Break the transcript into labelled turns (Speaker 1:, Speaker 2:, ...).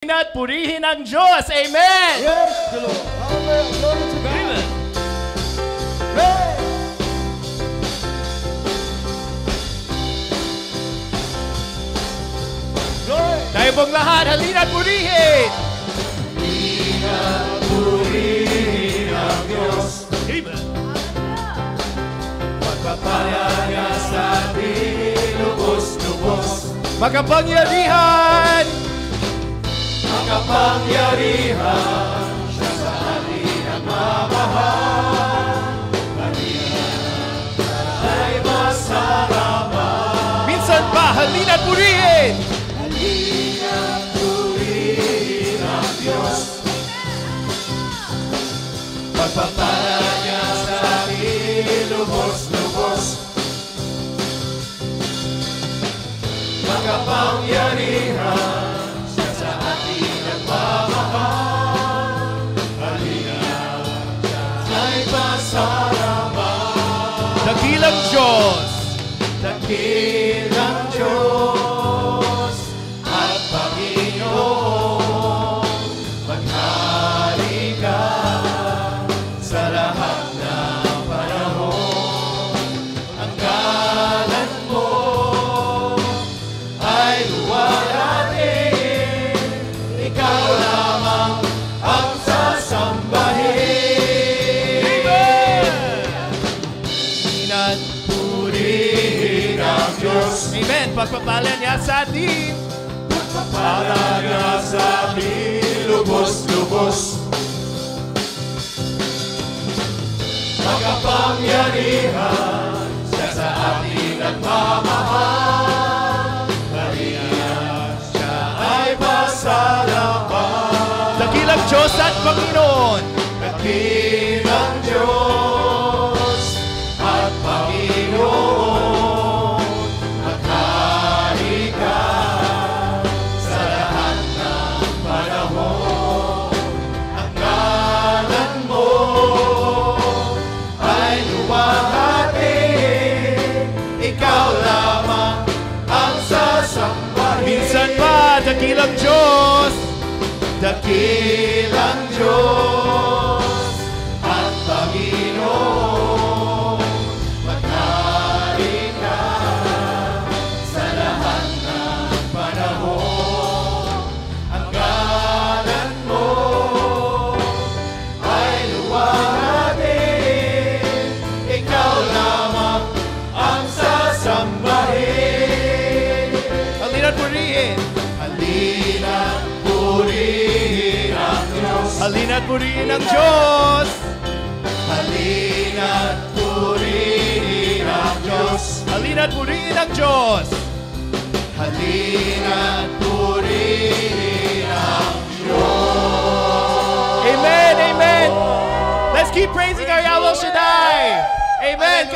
Speaker 1: At purihin ang Diyos. Amen!
Speaker 2: Yes, the Lord. Amen. Glory to God.
Speaker 1: Amen.
Speaker 2: Hey. Glory.
Speaker 1: Tayo pong lahat, halina at purihin!
Speaker 2: Halina at purihin ang Diyos.
Speaker 1: Amen!
Speaker 2: Pagpapala niya sa ating lubos-lubos.
Speaker 1: Makapangyarihan!
Speaker 2: Makapangyarihan siya sa ating nagmamahal. Halina ay masarapan.
Speaker 1: Minsan pa, halina at purihin!
Speaker 2: Halina at purihin ang Diyos. Pagpapala niya sa ating lubos-lubos. Makapangyarihan
Speaker 1: Dakilang Diyos!
Speaker 2: Dakilang Diyos at Panginoon, maghari ka sa lahat ng panahon. Ang ngalan mo ay luwalhatiin, ikaw lamang ang sasambahin.
Speaker 1: Amen. Pagpapala niya sa atin.
Speaker 2: Pagpapala niya sa atin lubos-lubos. Makapangyarihan siya sa ating nagmamahal. Halina siya ay masarapan.
Speaker 1: Dakilang Diyos at Panginoon.
Speaker 2: Dakilang Diyos at Panginoon.
Speaker 1: Minsan pa, dakilang Diyos!
Speaker 2: Dakilang Diyos at Panginoon, maghari ka sa lahat ng panahon. Ang ngalan mo ay luwalhatiin, ikaw lamang ang sasambahin.
Speaker 1: Halina't purihin!
Speaker 2: Halina't purihin ang Diyos.
Speaker 1: Halina't purihin ang Diyos!
Speaker 2: Halina't purihin ang Diyos.
Speaker 1: Halina't purihin ang Diyos!
Speaker 2: Halina't purihin ang Diyos.
Speaker 1: Amen! Amen! Let's keep praising our Yahweh Shaddai! Amen!